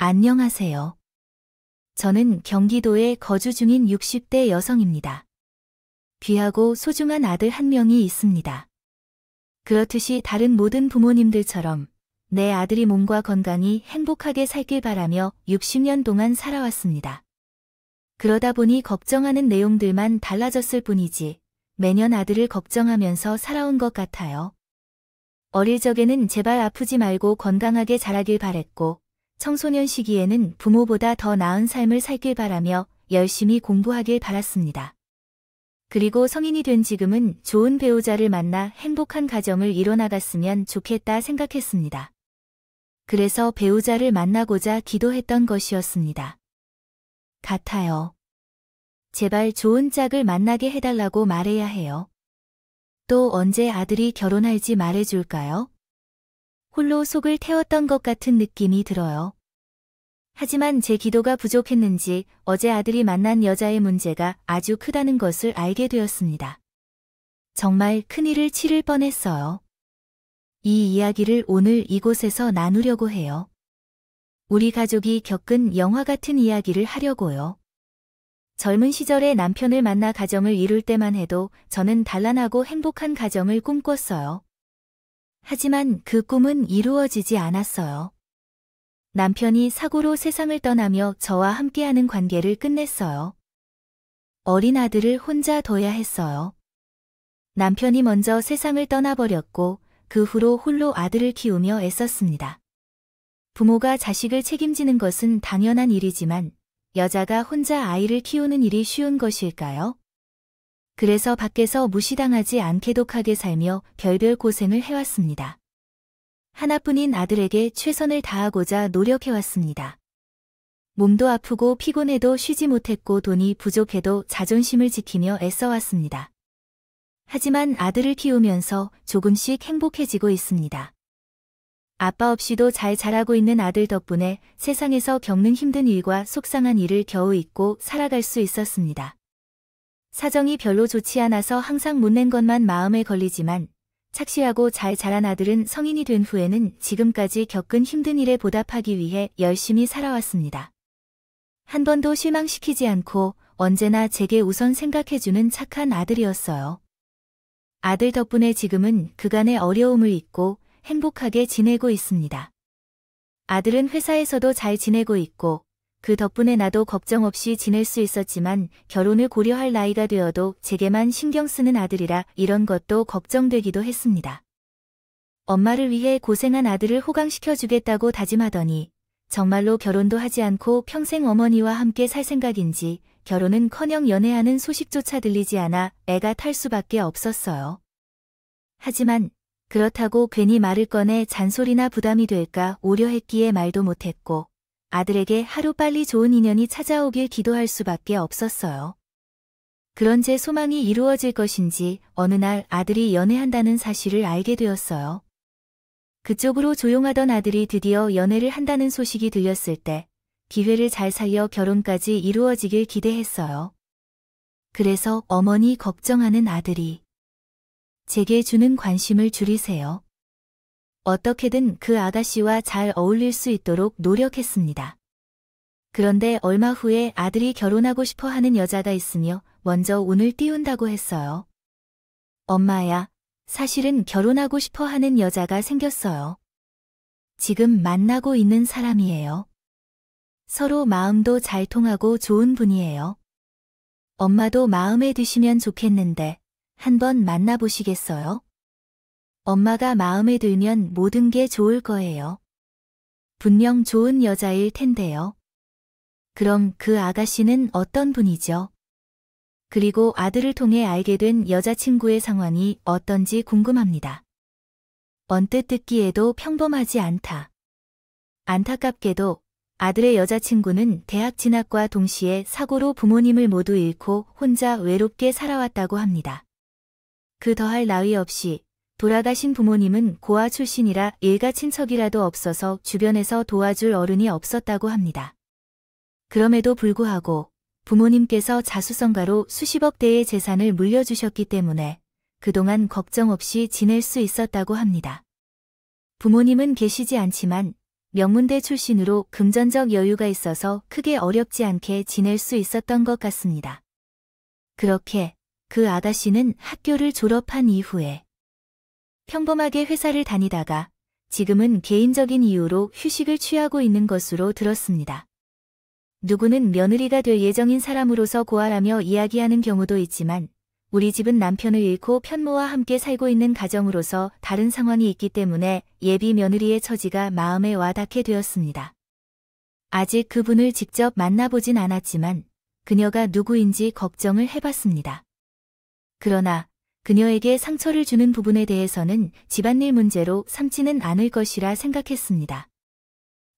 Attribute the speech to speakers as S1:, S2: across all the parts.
S1: 안녕하세요. 저는 경기도에 거주 중인 60대 여성입니다. 귀하고 소중한 아들 한 명이 있습니다. 그렇듯이 다른 모든 부모님들처럼 내 아들이 몸과 건강히 행복하게 살길 바라며 60년 동안 살아왔습니다. 그러다 보니 걱정하는 내용들만 달라졌을 뿐이지 매년 아들을 걱정하면서 살아온 것 같아요. 어릴 적에는 제발 아프지 말고 건강하게 자라길 바랬고 청소년 시기에는 부모보다 더 나은 삶을 살길 바라며 열심히 공부하길 바랐습니다. 그리고 성인이 된 지금은 좋은 배우자를 만나 행복한 가정을 이뤄나갔으면 좋겠다 생각했습니다. 그래서 배우자를 만나고자 기도했던 것이었습니다. 같아요. 제발 좋은 짝을 만나게 해달라고 말해야 해요. 또 언제 아들이 결혼할지 말해줄까요? 홀로 속을 태웠던 것 같은 느낌이 들어요. 하지만 제 기도가 부족했는지 어제 아들이 만난 여자의 문제가 아주 크다는 것을 알게 되었습니다. 정말 큰일을 치를 뻔했어요. 이 이야기를 오늘 이곳에서 나누려고 해요. 우리 가족이 겪은 영화 같은 이야기를 하려고요. 젊은 시절에 남편을 만나 가정을 이룰 때만 해도 저는 단란하고 행복한 가정을 꿈꿨어요. 하지만 그 꿈은 이루어지지 않았어요. 남편이 사고로 세상을 떠나며 저와 함께하는 관계를 끝냈어요. 어린 아들을 혼자 둬야 했어요. 남편이 먼저 세상을 떠나버렸고 그 후로 홀로 아들을 키우며 애썼습니다. 부모가 자식을 책임지는 것은 당연한 일이지만 여자가 혼자 아이를 키우는 일이 쉬운 것일까요? 그래서 밖에서 무시당하지 않게 독하게 살며 별별 고생을 해왔습니다. 하나뿐인 아들에게 최선을 다하고자 노력해왔습니다. 몸도 아프고 피곤해도 쉬지 못했고 돈이 부족해도 자존심을 지키며 애써왔습니다. 하지만 아들을 키우면서 조금씩 행복해지고 있습니다. 아빠 없이도 잘 자라고 있는 아들 덕분에 세상에서 겪는 힘든 일과 속상한 일을 겨우 잊고 살아갈 수 있었습니다. 사정이 별로 좋지 않아서 항상 못낸 것만 마음에 걸리지만 착실하고 잘 자란 아들은 성인이 된 후에는 지금까지 겪은 힘든 일에 보답하기 위해 열심히 살아왔습니다. 한 번도 실망시키지 않고 언제나 제게 우선 생각해주는 착한 아들이었어요. 아들 덕분에 지금은 그간의 어려움을 잊고 행복하게 지내고 있습니다. 아들은 회사에서도 잘 지내고 있고 그 덕분에 나도 걱정 없이 지낼 수 있었지만 결혼을 고려할 나이가 되어도 제게만 신경 쓰는 아들이라 이런 것도 걱정되기도 했습니다. 엄마를 위해 고생한 아들을 호강시켜주겠다고 다짐하더니 정말로 결혼도 하지 않고 평생 어머니와 함께 살 생각인지 결혼은커녕 연애하는 소식조차 들리지 않아 애가 탈 수밖에 없었어요. 하지만 그렇다고 괜히 말을 꺼내 잔소리나 부담이 될까 우려했기에 말도 못했고 아들에게 하루빨리 좋은 인연이 찾아오길 기도할 수밖에 없었어요. 그런 제 소망이 이루어질 것인지 어느 날 아들이 연애한다는 사실을 알게 되었어요. 그쪽으로 조용하던 아들이 드디어 연애를 한다는 소식이 들렸을 때 기회를 잘 살려 결혼까지 이루어지길 기대했어요. 그래서 어머니 걱정하는 아들이 제게 주는 관심을 줄이세요. 어떻게든 그 아가씨와 잘 어울릴 수 있도록 노력했습니다. 그런데 얼마 후에 아들이 결혼하고 싶어 하는 여자가 있으며 먼저 운을 띄운다고 했어요. 엄마야, 사실은 결혼하고 싶어 하는 여자가 생겼어요. 지금 만나고 있는 사람이에요. 서로 마음도 잘 통하고 좋은 분이에요. 엄마도 마음에 드시면 좋겠는데 한번 만나보시겠어요? 엄마가 마음에 들면 모든 게 좋을 거예요. 분명 좋은 여자일 텐데요. 그럼 그 아가씨는 어떤 분이죠? 그리고 아들을 통해 알게 된 여자친구의 상황이 어떤지 궁금합니다. 언뜻 듣기에도 평범하지 않다. 안타깝게도 아들의 여자친구는 대학 진학과 동시에 사고로 부모님을 모두 잃고 혼자 외롭게 살아왔다고 합니다. 그 더할 나위 없이 돌아가신 부모님은 고아 출신이라 일가 친척이라도 없어서 주변에서 도와줄 어른이 없었다고 합니다. 그럼에도 불구하고 부모님께서 자수성가로 수십억 대의 재산을 물려주셨기 때문에 그동안 걱정 없이 지낼 수 있었다고 합니다. 부모님은 계시지 않지만 명문대 출신으로 금전적 여유가 있어서 크게 어렵지 않게 지낼 수 있었던 것 같습니다. 그렇게 그 아가씨는 학교를 졸업한 이후에 평범하게 회사를 다니다가 지금은 개인적인 이유로 휴식을 취하고 있는 것으로 들었습니다. 누구는 며느리가 될 예정인 사람으로서 고아라며 이야기하는 경우도 있지만 우리 집은 남편을 잃고 편모와 함께 살고 있는 가정으로서 다른 상황이 있기 때문에 예비 며느리의 처지가 마음에 와닿게 되었습니다. 아직 그분을 직접 만나보진 않았지만 그녀가 누구인지 걱정을 해봤습니다. 그러나 그녀에게 상처를 주는 부분에 대해서는 집안일 문제로 삼지는 않을 것이라 생각했습니다.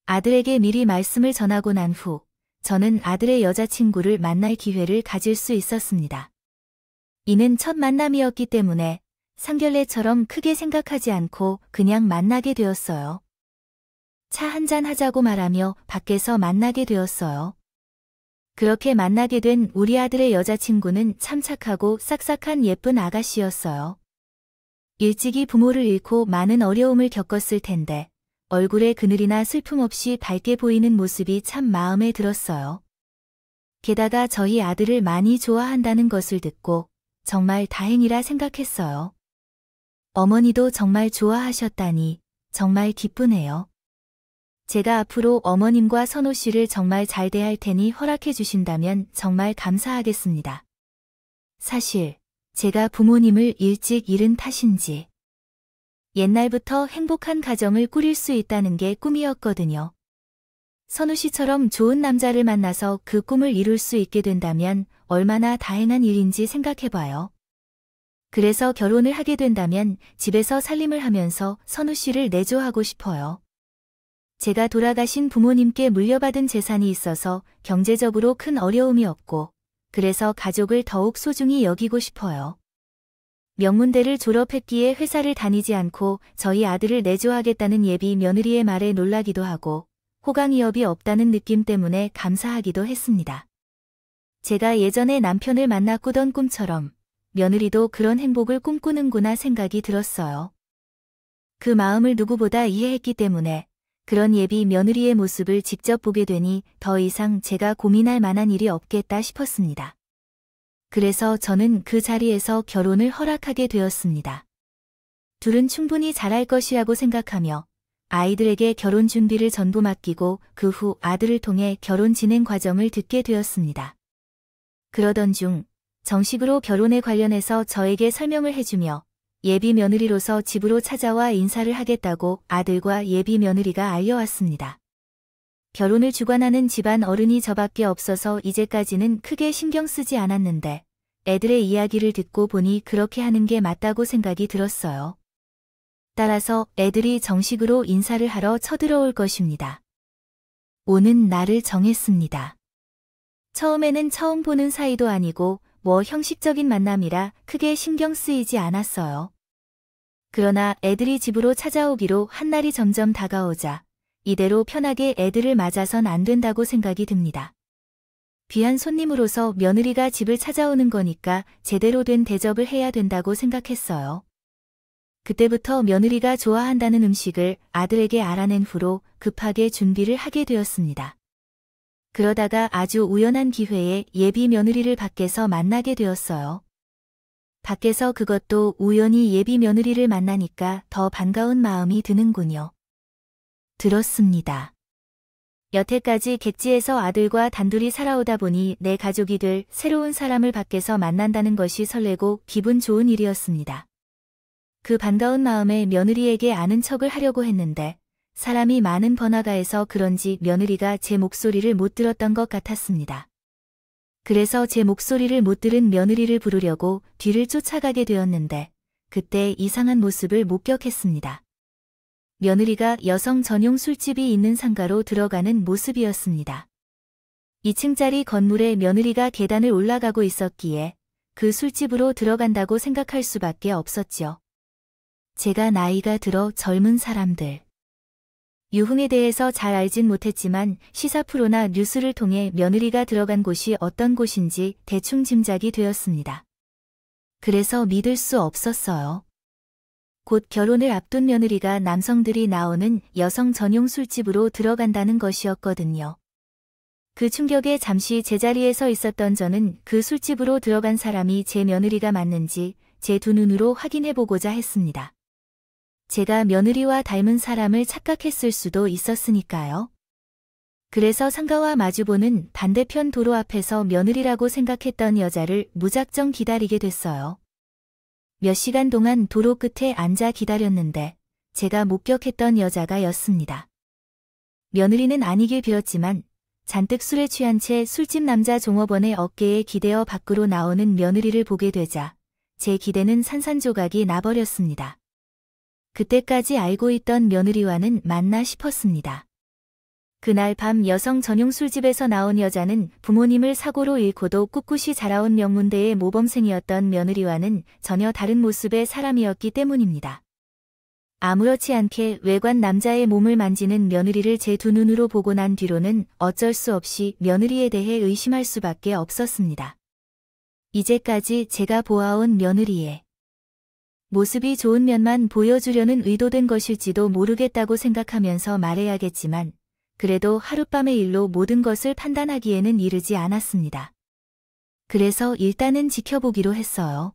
S1: 아들에게 미리 말씀을 전하고 난 후 저는 아들의 여자친구를 만날 기회를 가질 수 있었습니다. 이는 첫 만남이었기 때문에 상견례처럼 크게 생각하지 않고 그냥 만나게 되었어요. 차 한잔 하자고 말하며 밖에서 만나게 되었어요. 그렇게 만나게 된 우리 아들의 여자친구는 참 착하고 싹싹한 예쁜 아가씨였어요. 일찍이 부모를 잃고 많은 어려움을 겪었을 텐데 얼굴에 그늘이나 슬픔 없이 밝게 보이는 모습이 참 마음에 들었어요. 게다가 저희 아들을 많이 좋아한다는 것을 듣고 정말 다행이라 생각했어요. 어머니도 정말 좋아하셨다니 정말 기쁘네요. 제가 앞으로 어머님과 선호 씨를 정말 잘 대할 테니 허락해 주신다면 정말 감사하겠습니다. 사실 제가 부모님을 일찍 잃은 탓인지 옛날부터 행복한 가정을 꾸릴 수 있다는 게 꿈이었거든요. 선우 씨처럼 좋은 남자를 만나서 그 꿈을 이룰 수 있게 된다면 얼마나 다행한 일인지 생각해봐요. 그래서 결혼을 하게 된다면 집에서 살림을 하면서 선우 씨를 내조하고 싶어요. 제가 돌아가신 부모님께 물려받은 재산이 있어서 경제적으로 큰 어려움이 없고 그래서 가족을 더욱 소중히 여기고 싶어요. 명문대를 졸업했기에 회사를 다니지 않고 저희 아들을 내조하겠다는 예비 며느리의 말에 놀라기도 하고 호강이업이 없다는 느낌 때문에 감사하기도 했습니다. 제가 예전에 남편을 만나 꾸던 꿈처럼 며느리도 그런 행복을 꿈꾸는구나 생각이 들었어요. 그 마음을 누구보다 이해했기 때문에 그런 예비 며느리의 모습을 직접 보게 되니 더 이상 제가 고민할 만한 일이 없겠다 싶었습니다. 그래서 저는 그 자리에서 결혼을 허락하게 되었습니다. 둘은 충분히 잘할 것이라고 생각하며 아이들에게 결혼 준비를 전부 맡기고 그 후 아들을 통해 결혼 진행 과정을 듣게 되었습니다. 그러던 중 정식으로 결혼에 관련해서 저에게 설명을 해주며 예비 며느리로서 집으로 찾아와 인사를 하겠다고 아들과 예비 며느리가 알려왔습니다. 결혼을 주관하는 집안 어른이 저밖에 없어서 이제까지는 크게 신경 쓰지 않았는데 애들의 이야기를 듣고 보니 그렇게 하는 게 맞다고 생각이 들었어요. 따라서 애들이 정식으로 인사를 하러 쳐들어올 것입니다. 오는 날을 정했습니다. 처음에는 처음 보는 사이도 아니고 뭐 형식적인 만남이라 크게 신경 쓰이지 않았어요. 그러나 애들이 집으로 찾아오기로 한 날이 점점 다가오자 이대로 편하게 애들을 맞아선 안 된다고 생각이 듭니다. 귀한 손님으로서 며느리가 집을 찾아오는 거니까 제대로 된 대접을 해야 된다고 생각했어요. 그때부터 며느리가 좋아한다는 음식을 아들에게 알아낸 후로 급하게 준비를 하게 되었습니다. 그러다가 아주 우연한 기회에 예비 며느리를 밖에서 만나게 되었어요. 밖에서 그것도 우연히 예비 며느리를 만나니까 더 반가운 마음이 드는군요. 들었습니다. 여태까지 객지에서 아들과 단둘이 살아오다 보니 내 가족이 될 새로운 사람을 밖에서 만난다는 것이 설레고 기분 좋은 일이었습니다. 그 반가운 마음에 며느리에게 아는 척을 하려고 했는데 사람이 많은 번화가에서 그런지 며느리가 제 목소리를 못 들었던 것 같았습니다. 그래서 제 목소리를 못 들은 며느리를 부르려고 뒤를 쫓아가게 되었는데 그때 이상한 모습을 목격했습니다. 며느리가 여성 전용 술집이 있는 상가로 들어가는 모습이었습니다. 2층짜리 건물에 며느리가 계단을 올라가고 있었기에 그 술집으로 들어간다고 생각할 수밖에 없었죠. 제가 나이가 들어 젊은 사람들. 유흥에 대해서 잘 알진 못했지만 시사 프로나 뉴스를 통해 며느리가 들어간 곳이 어떤 곳인지 대충 짐작이 되었습니다. 그래서 믿을 수 없었어요. 곧 결혼을 앞둔 며느리가 남성들이 나오는 여성 전용 술집으로 들어간다는 것이었거든요. 그 충격에 잠시 제자리에 서 있었던 저는 그 술집으로 들어간 사람이 제 며느리가 맞는지 제 두 눈으로 확인해보고자 했습니다. 제가 며느리와 닮은 사람을 착각했을 수도 있었으니까요. 그래서 상가와 마주보는 반대편 도로 앞에서 며느리라고 생각했던 여자를 무작정 기다리게 됐어요. 몇 시간 동안 도로 끝에 앉아 기다렸는데 제가 목격했던 여자가 였습니다. 며느리는 아니길 빌었지만 잔뜩 술에 취한 채 술집 남자 종업원의 어깨에 기대어 밖으로 나오는 며느리를 보게 되자 제 기대는 산산조각이 나버렸습니다. 그때까지 알고 있던 며느리와는 맞나 싶었습니다. 그날 밤 여성 전용 술집에서 나온 여자는 부모님을 사고로 잃고도 꿋꿋이 자라온 명문대의 모범생이었던 며느리와는 전혀 다른 모습의 사람이었기 때문입니다. 아무렇지 않게 외관 남자의 몸을 만지는 며느리를 제 두 눈으로 보고 난 뒤로는 어쩔 수 없이 며느리에 대해 의심할 수밖에 없었습니다. 이제까지 제가 보아온 며느리의 모습이 좋은 면만 보여주려는 의도된 것일지도 모르겠다고 생각하면서 말해야겠지만 그래도 하룻밤의 일로 모든 것을 판단하기에는 이르지 않았습니다. 그래서 일단은 지켜보기로 했어요.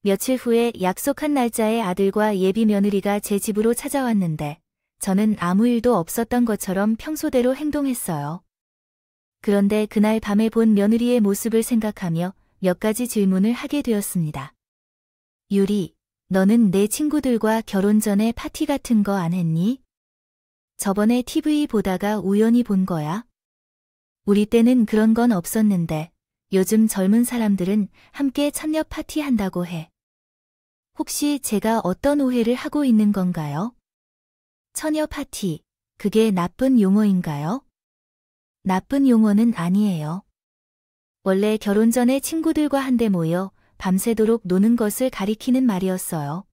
S1: 며칠 후에 약속한 날짜에 아들과 예비 며느리가 제 집으로 찾아왔는데 저는 아무 일도 없었던 것처럼 평소대로 행동했어요. 그런데 그날 밤에 본 며느리의 모습을 생각하며 몇 가지 질문을 하게 되었습니다. 유리, 너는 내 친구들과 결혼 전에 파티 같은 거 안 했니? 저번에 TV 보다가 우연히 본 거야? 우리 때는 그런 건 없었는데 요즘 젊은 사람들은 함께 천녀 파티 한다고 해. 혹시 제가 어떤 오해를 하고 있는 건가요? 처녀 파티, 그게 나쁜 용어인가요? 나쁜 용어는 아니에요. 원래 결혼 전에 친구들과 한데 모여 밤새도록 노는 것을 가리키는 말이었어요.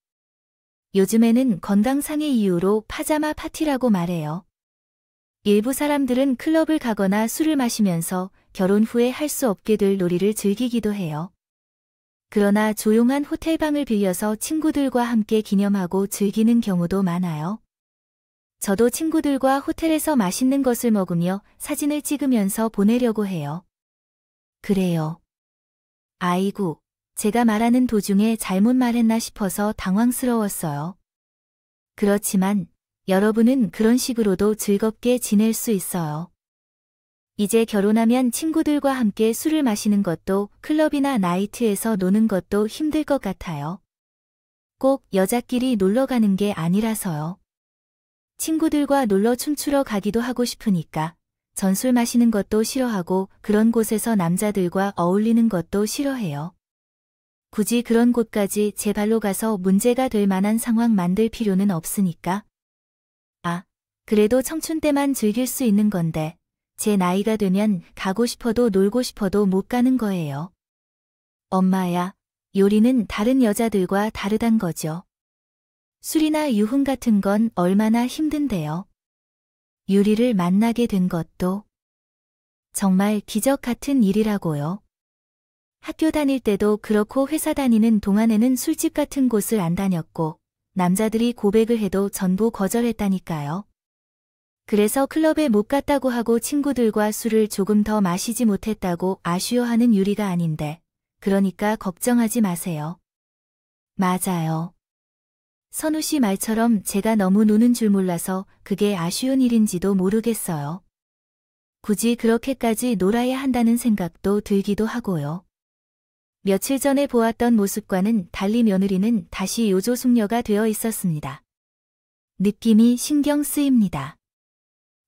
S1: 요즘에는 건강상의 이유로 파자마 파티라고 말해요. 일부 사람들은 클럽을 가거나 술을 마시면서 결혼 후에 할 수 없게 될 놀이를 즐기기도 해요. 그러나 조용한 호텔방을 빌려서 친구들과 함께 기념하고 즐기는 경우도 많아요. 저도 친구들과 호텔에서 맛있는 것을 먹으며 사진을 찍으면서 보내려고 해요. 그래요. 아이고, 제가 말하는 도중에 잘못 말했나 싶어서 당황스러웠어요. 그렇지만 여러분은 그런 식으로도 즐겁게 지낼 수 있어요. 이제 결혼하면 친구들과 함께 술을 마시는 것도 클럽이나 나이트에서 노는 것도 힘들 것 같아요. 꼭 여자끼리 놀러 가는 게 아니라서요. 친구들과 놀러 춤추러 가기도 하고 싶으니까 전 술 마시는 것도 싫어하고 그런 곳에서 남자들과 어울리는 것도 싫어해요. 굳이 그런 곳까지 제 발로 가서 문제가 될 만한 상황 만들 필요는 없으니까. 아, 그래도 청춘 때만 즐길 수 있는 건데 제 나이가 되면 가고 싶어도 놀고 싶어도 못 가는 거예요. 엄마야, 요리는 다른 여자들과 다르단 거죠. 술이나 유흥 같은 건 얼마나 힘든데요. 유리를 만나게 된 것도 정말 기적 같은 일이라고요. 학교 다닐 때도 그렇고 회사 다니는 동안에는 술집 같은 곳을 안 다녔고 남자들이 고백을 해도 전부 거절했다니까요. 그래서 클럽에 못 갔다고 하고 친구들과 술을 조금 더 마시지 못했다고 아쉬워하는 유리가 아닌데 그러니까 걱정하지 마세요. 맞아요. 선우 씨 말처럼 제가 너무 노는 줄 몰라서 그게 아쉬운 일인지도 모르겠어요. 굳이 그렇게까지 놀아야 한다는 생각도 들기도 하고요. 며칠 전에 보았던 모습과는 달리 며느리는 다시 요조숙녀가 되어 있었습니다. 느낌이 신경 쓰입니다.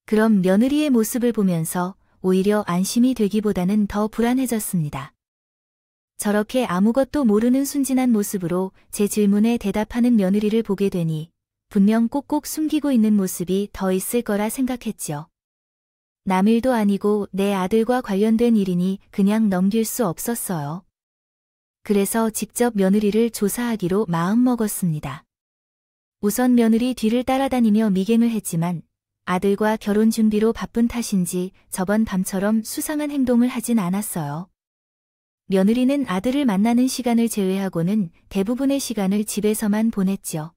S1: 그럼 며느리의 모습을 보면서 오히려 안심이 되기보다는 더 불안해졌습니다. 저렇게 아무것도 모르는 순진한 모습으로 제 질문에 대답하는 며느리를 보게 되니 분명 꼭꼭 숨기고 있는 모습이 더 있을 거라 생각했죠. 남 일도 아니고 내 아들과 관련된 일이니 그냥 넘길 수 없었어요. 그래서 직접 며느리를 조사하기로 마음먹었습니다. 우선 며느리 뒤를 따라다니며 미행을 했지만 아들과 결혼 준비로 바쁜 탓인지 저번 밤처럼 수상한 행동을 하진 않았어요. 며느리는 아들을 만나는 시간을 제외하고는 대부분의 시간을 집에서만 보냈죠.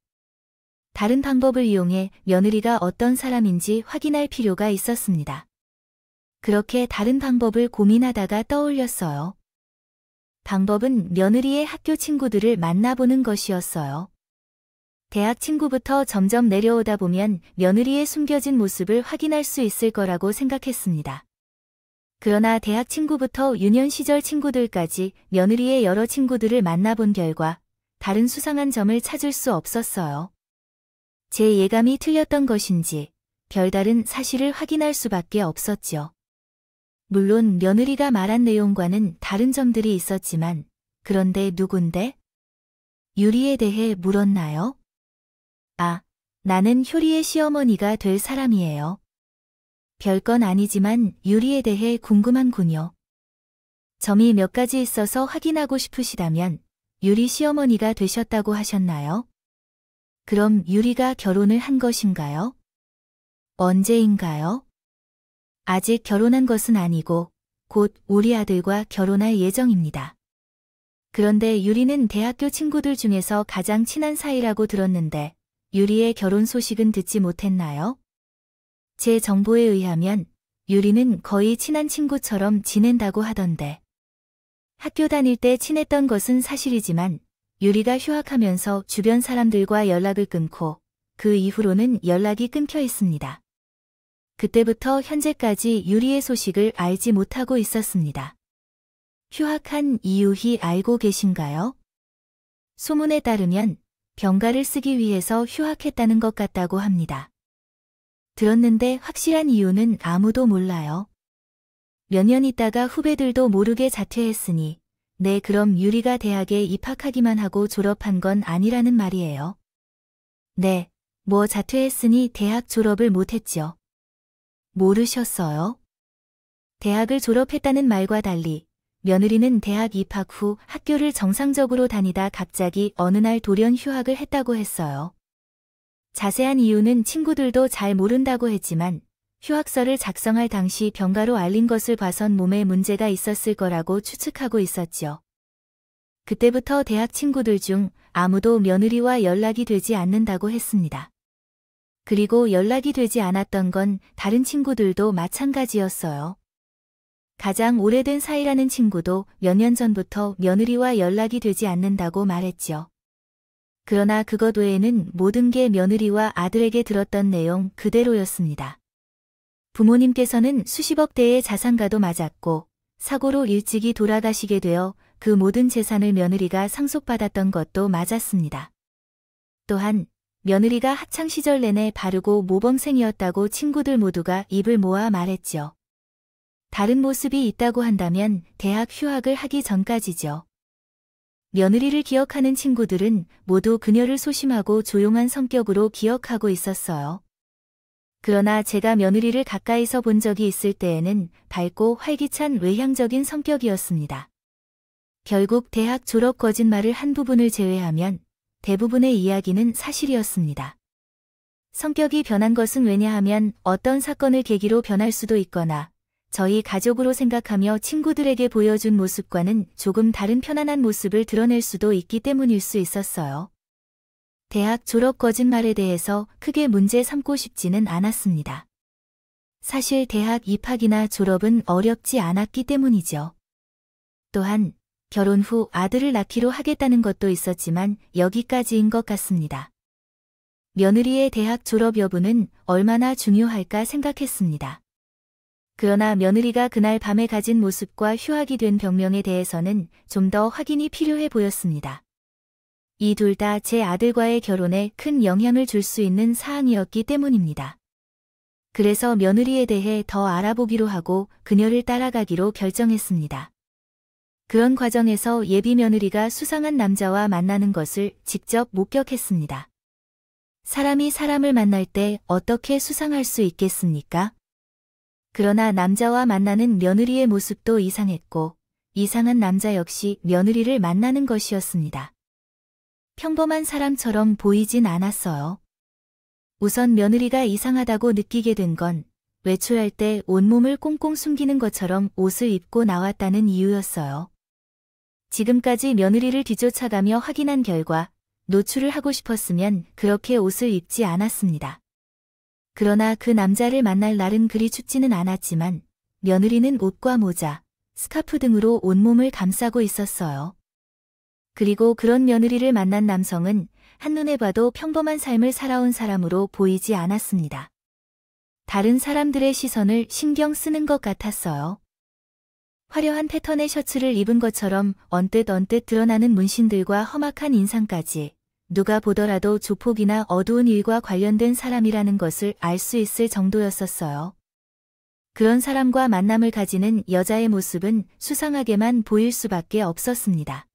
S1: 다른 방법을 이용해 며느리가 어떤 사람인지 확인할 필요가 있었습니다. 그렇게 다른 방법을 고민하다가 떠올렸어요. 방법은 며느리의 학교 친구들을 만나보는 것이었어요. 대학 친구부터 점점 내려오다 보면 며느리의 숨겨진 모습을 확인할 수 있을 거라고 생각했습니다. 그러나 대학 친구부터 유년 시절 친구들까지 며느리의 여러 친구들을 만나본 결과 다른 수상한 점을 찾을 수 없었어요. 제 예감이 틀렸던 것인지 별다른 사실을 확인할 수밖에 없었죠. 물론 며느리가 말한 내용과는 다른 점들이 있었지만 그런데 누군데? 유리에 대해 물었나요? 아, 나는 효리의 시어머니가 될 사람이에요. 별건 아니지만 유리에 대해 궁금한군요. 점이 몇 가지 있어서 확인하고 싶으시다면 유리 시어머니가 되셨다고 하셨나요? 그럼 유리가 결혼을 한 것인가요? 언제인가요? 아직 결혼한 것은 아니고 곧 우리 아들과 결혼할 예정입니다. 그런데 유리는 대학교 친구들 중에서 가장 친한 사이라고 들었는데 유리의 결혼 소식은 듣지 못했나요? 제 정보에 의하면 유리는 거의 친한 친구처럼 지낸다고 하던데. 학교 다닐 때 친했던 것은 사실이지만 유리가 휴학하면서 주변 사람들과 연락을 끊고 그 이후로는 연락이 끊겨 있습니다. 그때부터 현재까지 유리의 소식을 알지 못하고 있었습니다. 휴학한 이유희 알고 계신가요? 소문에 따르면 병가를 쓰기 위해서 휴학했다는 것 같다고 합니다. 들었는데 확실한 이유는 아무도 몰라요. 몇 년 있다가 후배들도 모르게 자퇴했으니 네, 그럼 유리가 대학에 입학하기만 하고 졸업한 건 아니라는 말이에요. 네, 뭐 자퇴했으니 대학 졸업을 못했죠. 모르셨어요? 대학을 졸업했다는 말과 달리 며느리는 대학 입학 후 학교를 정상적으로 다니다 갑자기 어느 날 돌연 휴학을 했다고 했어요. 자세한 이유는 친구들도 잘 모른다고 했지만 휴학서를 작성할 당시 병가로 알린 것을 봐선 몸에 문제가 있었을 거라고 추측하고 있었죠. 그때부터 대학 친구들 중 아무도 며느리와 연락이 되지 않는다고 했습니다. 그리고 연락이 되지 않았던 건 다른 친구들도 마찬가지였어요. 가장 오래된 사이라는 친구도 몇 년 전부터 며느리와 연락이 되지 않는다고 말했죠. 그러나 그것 외에는 모든 게 며느리와 아들에게 들었던 내용 그대로였습니다. 부모님께서는 수십억 대의 자산가도 맞았고 사고로 일찍이 돌아가시게 되어 그 모든 재산을 며느리가 상속받았던 것도 맞았습니다. 또한 며느리가 학창시절 내내 바르고 모범생이었다고 친구들 모두가 입을 모아 말했죠. 다른 모습이 있다고 한다면 대학 휴학을 하기 전까지죠. 며느리를 기억하는 친구들은 모두 그녀를 소심하고 조용한 성격으로 기억하고 있었어요. 그러나 제가 며느리를 가까이서 본 적이 있을 때에는 밝고 활기찬 외향적인 성격이었습니다. 결국 대학 졸업 거짓말을 한 부분을 제외하면 대부분의 이야기는 사실이었습니다. 성격이 변한 것은 왜냐하면 어떤 사건을 계기로 변할 수도 있거나 저희 가족으로 생각하며 친구들에게 보여준 모습과는 조금 다른 편안한 모습을 드러낼 수도 있기 때문일 수 있었어요. 대학 졸업 거짓말에 대해서 크게 문제 삼고 싶지는 않았습니다. 사실 대학 입학이나 졸업은 어렵지 않았기 때문이죠. 또한 결혼 후 아들을 낳기로 하겠다는 것도 있었지만 여기까지인 것 같습니다. 며느리의 대학 졸업 여부는 얼마나 중요할까 생각했습니다. 그러나 며느리가 그날 밤에 가진 모습과 휴학이 된 병명에 대해서는 좀 더 확인이 필요해 보였습니다. 이 둘 다 제 아들과의 결혼에 큰 영향을 줄 수 있는 사항이었기 때문입니다. 그래서 며느리에 대해 더 알아보기로 하고 그녀를 따라가기로 결정했습니다. 그런 과정에서 예비 며느리가 수상한 남자와 만나는 것을 직접 목격했습니다. 사람이 사람을 만날 때 어떻게 수상할 수 있겠습니까? 그러나 남자와 만나는 며느리의 모습도 이상했고 이상한 남자 역시 며느리를 만나는 것이었습니다. 평범한 사람처럼 보이진 않았어요. 우선 며느리가 이상하다고 느끼게 된 건 외출할 때 온몸을 꽁꽁 숨기는 것처럼 옷을 입고 나왔다는 이유였어요. 지금까지 며느리를 뒤쫓아가며 확인한 결과 노출을 하고 싶었으면 그렇게 옷을 입지 않았습니다. 그러나 그 남자를 만날 날은 그리 춥지는 않았지만 며느리는 옷과 모자, 스카프 등으로 온몸을 감싸고 있었어요. 그리고 그런 며느리를 만난 남성은 한눈에 봐도 평범한 삶을 살아온 사람으로 보이지 않았습니다. 다른 사람들의 시선을 신경 쓰는 것 같았어요. 화려한 패턴의 셔츠를 입은 것처럼 언뜻 드러나는 문신들과 험악한 인상까지 누가 보더라도 조폭이나 어두운 일과 관련된 사람이라는 것을 알 수 있을 정도였었어요. 그런 사람과 만남을 가지는 여자의 모습은 수상하게만 보일 수밖에 없었습니다.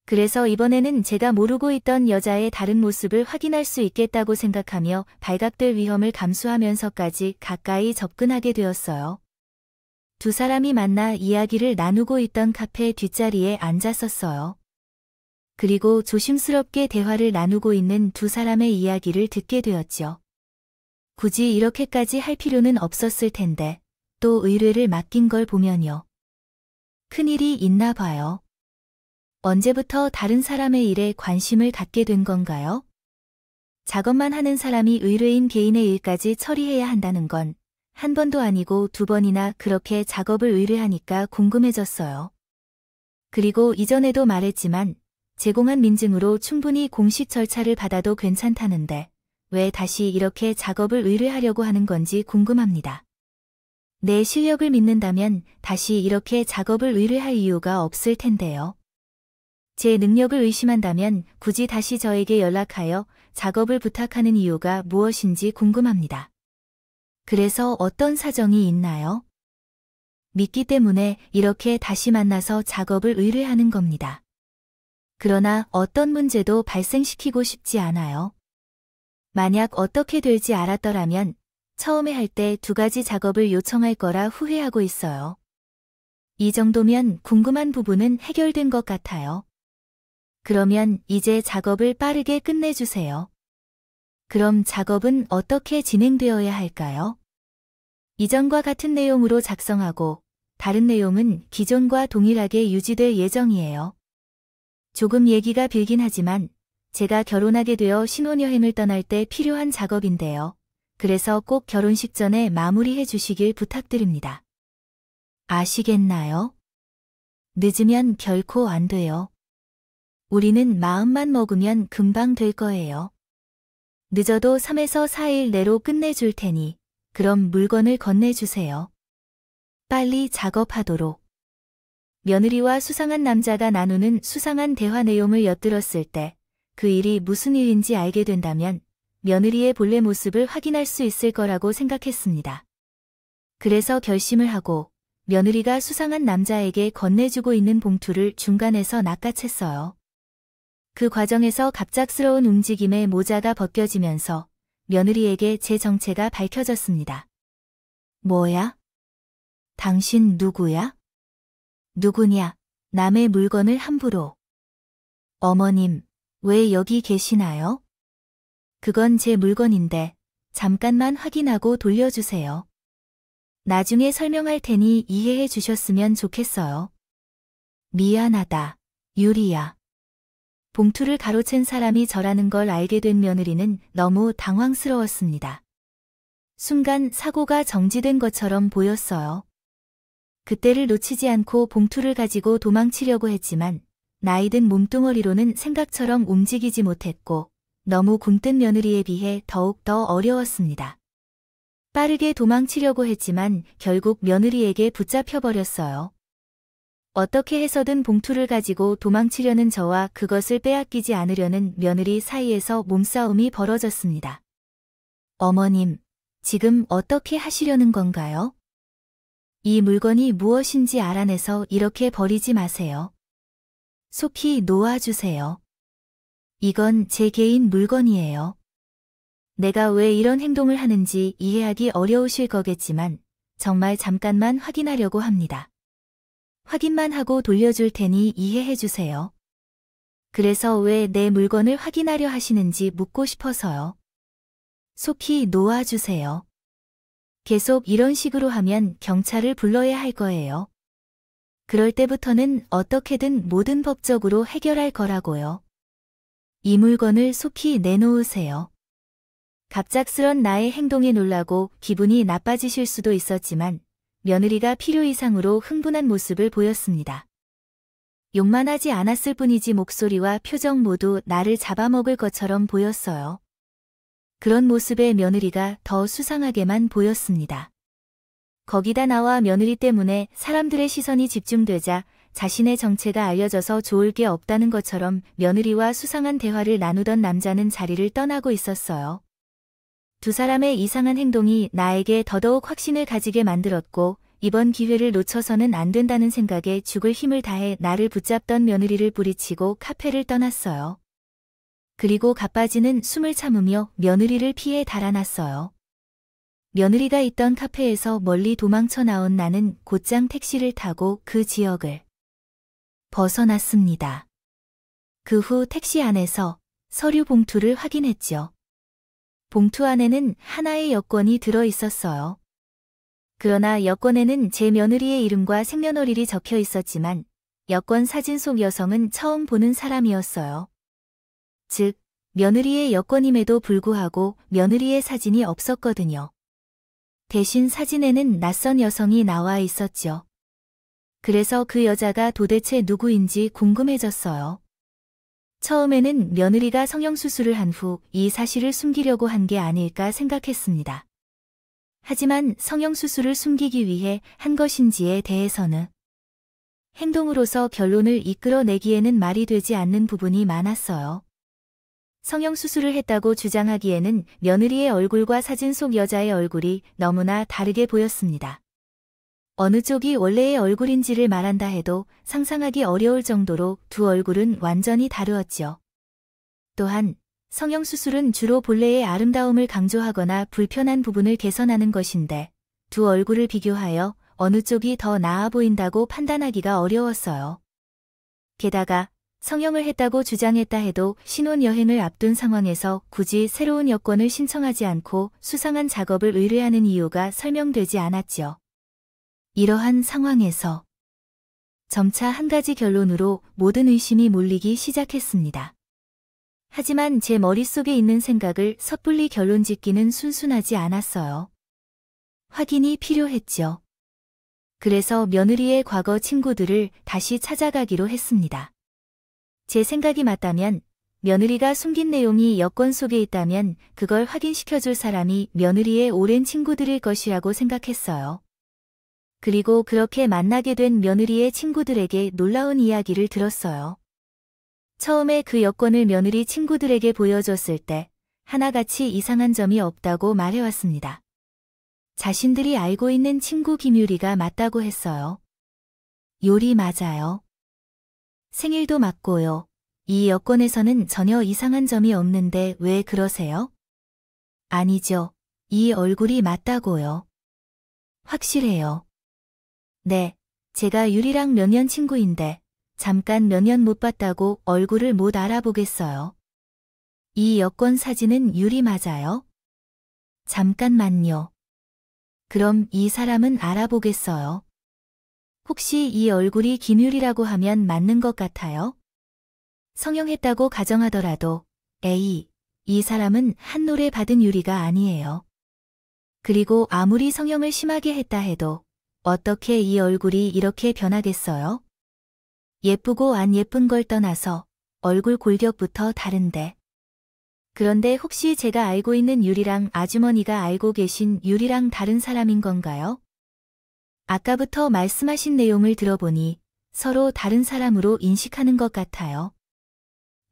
S1: 그래서 이번에는 제가 모르고 있던 여자의 다른 모습을 확인할 수 있겠다고 생각하며 발각될 위험을 감수하면서까지 가까이 접근하게 되었어요. 두 사람이 만나 이야기를 나누고 있던 카페 뒷자리에 앉았었어요. 그리고 조심스럽게 대화를 나누고 있는 두 사람의 이야기를 듣게 되었죠. 굳이 이렇게까지 할 필요는 없었을 텐데 또 의뢰를 맡긴 걸 보면요. 큰일이 있나 봐요. 언제부터 다른 사람의 일에 관심을 갖게 된 건가요? 작업만 하는 사람이 의뢰인 개인의 일까지 처리해야 한다는 건 한 번도 아니고 두 번이나 그렇게 작업을 의뢰하니까 궁금해졌어요. 그리고 이전에도 말했지만 제공한 민증으로 충분히 공식 절차를 받아도 괜찮다는데 왜 다시 이렇게 작업을 의뢰하려고 하는 건지 궁금합니다. 내 실력을 믿는다면 다시 이렇게 작업을 의뢰할 이유가 없을 텐데요. 제 능력을 의심한다면 굳이 다시 저에게 연락하여 작업을 부탁하는 이유가 무엇인지 궁금합니다. 그래서 어떤 사정이 있나요? 믿기 때문에 이렇게 다시 만나서 작업을 의뢰하는 겁니다. 그러나 어떤 문제도 발생시키고 싶지 않아요. 만약 어떻게 될지 알았더라면 처음에 할 때 두 가지 작업을 요청할 거라 후회하고 있어요. 이 정도면 궁금한 부분은 해결된 것 같아요. 그러면 이제 작업을 빠르게 끝내주세요. 그럼 작업은 어떻게 진행되어야 할까요? 이전과 같은 내용으로 작성하고 다른 내용은 기존과 동일하게 유지될 예정이에요. 조금 얘기가 길긴 하지만 제가 결혼하게 되어 신혼여행을 떠날 때 필요한 작업인데요. 그래서 꼭 결혼식 전에 마무리해 주시길 부탁드립니다. 아시겠나요? 늦으면 결코 안 돼요. 우리는 마음만 먹으면 금방 될 거예요. 늦어도 3에서 4일 내로 끝내줄 테니 그럼 물건을 건네주세요. 빨리 작업하도록. 며느리와 수상한 남자가 나누는 수상한 대화 내용을 엿들었을 때 그 일이 무슨 일인지 알게 된다면 며느리의 본래 모습을 확인할 수 있을 거라고 생각했습니다. 그래서 결심을 하고 며느리가 수상한 남자에게 건네주고 있는 봉투를 중간에서 낚아챘어요. 그 과정에서 갑작스러운 움직임에 모자가 벗겨지면서 며느리에게 제 정체가 밝혀졌습니다. 뭐야? 당신 누구야? 누구냐? 남의 물건을 함부로. 어머님, 왜 여기 계시나요? 그건 제 물건인데 잠깐만 확인하고 돌려주세요. 나중에 설명할 테니 이해해 주셨으면 좋겠어요. 미안하다, 유리야. 봉투를 가로챈 사람이 저라는 걸 알게 된 며느리는 너무 당황스러웠습니다. 순간 사고가 정지된 것처럼 보였어요. 그때를 놓치지 않고 봉투를 가지고 도망치려고 했지만 나이든 몸뚱어리로는 생각처럼 움직이지 못했고 너무 굼뜬 며느리에 비해 더욱 더 어려웠습니다. 빠르게 도망치려고 했지만 결국 며느리에게 붙잡혀버렸어요. 어떻게 해서든 봉투를 가지고 도망치려는 저와 그것을 빼앗기지 않으려는 며느리 사이에서 몸싸움이 벌어졌습니다. 어머님, 지금 어떻게 하시려는 건가요? 이 물건이 무엇인지 알아내서 이렇게 버리지 마세요. 속히 놓아주세요. 이건 제 개인 물건이에요. 내가 왜 이런 행동을 하는지 이해하기 어려우실 거겠지만 정말 잠깐만 확인하려고 합니다. 확인만 하고 돌려줄 테니 이해해 주세요. 그래서 왜 내 물건을 확인하려 하시는지 묻고 싶어서요. 속히 놓아주세요. 계속 이런 식으로 하면 경찰을 불러야 할 거예요. 그럴 때부터는 어떻게든 모든 법적으로 해결할 거라고요. 이 물건을 속히 내놓으세요. 갑작스런 나의 행동에 놀라고 기분이 나빠지실 수도 있었지만 며느리가 필요 이상으로 흥분한 모습을 보였습니다. 욕만 하지 않았을 뿐이지 목소리와 표정 모두 나를 잡아먹을 것처럼 보였어요. 그런 모습에 며느리가 더 수상하게만 보였습니다. 거기다 나와 며느리 때문에 사람들의 시선이 집중되자 자신의 정체가 알려져서 좋을 게 없다는 것처럼 며느리와 수상한 대화를 나누던 남자는 자리를 떠나고 있었어요. 두 사람의 이상한 행동이 나에게 더더욱 확신을 가지게 만들었고 이번 기회를 놓쳐서는 안 된다는 생각에 죽을 힘을 다해 나를 붙잡던 며느리를 뿌리치고 카페를 떠났어요. 그리고 가빠지는 숨을 참으며 며느리를 피해 달아났어요. 며느리가 있던 카페에서 멀리 도망쳐 나온 나는 곧장 택시를 타고 그 지역을 벗어났습니다. 그 후 택시 안에서 서류 봉투를 확인했죠. 봉투 안에는 하나의 여권이 들어 있었어요. 그러나 여권에는 제 며느리의 이름과 생년월일이 적혀 있었지만 여권 사진 속 여성은 처음 보는 사람이었어요. 즉, 며느리의 여권임에도 불구하고 며느리의 사진이 없었거든요. 대신 사진에는 낯선 여성이 나와 있었죠. 그래서 그 여자가 도대체 누구인지 궁금해졌어요. 처음에는 며느리가 성형수술을 한 후 이 사실을 숨기려고 한 게 아닐까 생각했습니다. 하지만 성형수술을 숨기기 위해 한 것인지에 대해서는 행동으로서 결론을 이끌어내기에는 말이 되지 않는 부분이 많았어요. 성형수술을 했다고 주장하기에는 며느리의 얼굴과 사진 속 여자의 얼굴이 너무나 다르게 보였습니다. 어느 쪽이 원래의 얼굴인지를 말한다 해도 상상하기 어려울 정도로 두 얼굴은 완전히 다르었죠. 또한 성형수술은 주로 본래의 아름다움을 강조하거나 불편한 부분을 개선하는 것인데 두 얼굴을 비교하여 어느 쪽이 더 나아 보인다고 판단하기가 어려웠어요. 게다가 성형을 했다고 주장했다 해도 신혼여행을 앞둔 상황에서 굳이 새로운 여권을 신청하지 않고 수상한 작업을 의뢰하는 이유가 설명되지 않았죠. 이러한 상황에서 점차 한 가지 결론으로 모든 의심이 몰리기 시작했습니다. 하지만 제 머릿속에 있는 생각을 섣불리 결론짓기는 순순하지 않았어요. 확인이 필요했죠. 그래서 며느리의 과거 친구들을 다시 찾아가기로 했습니다. 제 생각이 맞다면 며느리가 숨긴 내용이 여권 속에 있다면 그걸 확인시켜줄 사람이 며느리의 오랜 친구들일 것이라고 생각했어요. 그리고 그렇게 만나게 된 며느리의 친구들에게 놀라운 이야기를 들었어요. 처음에 그 여권을 며느리 친구들에게 보여줬을 때 하나같이 이상한 점이 없다고 말해왔습니다. 자신들이 알고 있는 친구 김유리가 맞다고 했어요. 요리 맞아요. 생일도 맞고요. 이 여권에서는 전혀 이상한 점이 없는데 왜 그러세요? 아니죠. 이 얼굴이 맞다고요. 확실해요. 네, 제가 유리랑 몇 년 친구인데 잠깐 몇 년 못 봤다고 얼굴을 못 알아보겠어요. 이 여권 사진은 유리 맞아요? 잠깐만요. 그럼 이 사람은 알아보겠어요. 혹시 이 얼굴이 김유리라고 하면 맞는 것 같아요? 성형했다고 가정하더라도 에이, 이 사람은 한 노래 받은 유리가 아니에요. 그리고 아무리 성형을 심하게 했다 해도 어떻게 이 얼굴이 이렇게 변하겠어요? 예쁘고 안 예쁜 걸 떠나서 얼굴 골격부터 다른데. 그런데 혹시 제가 알고 있는 유리랑 아주머니가 알고 계신 유리랑 다른 사람인 건가요? 아까부터 말씀하신 내용을 들어보니 서로 다른 사람으로 인식하는 것 같아요.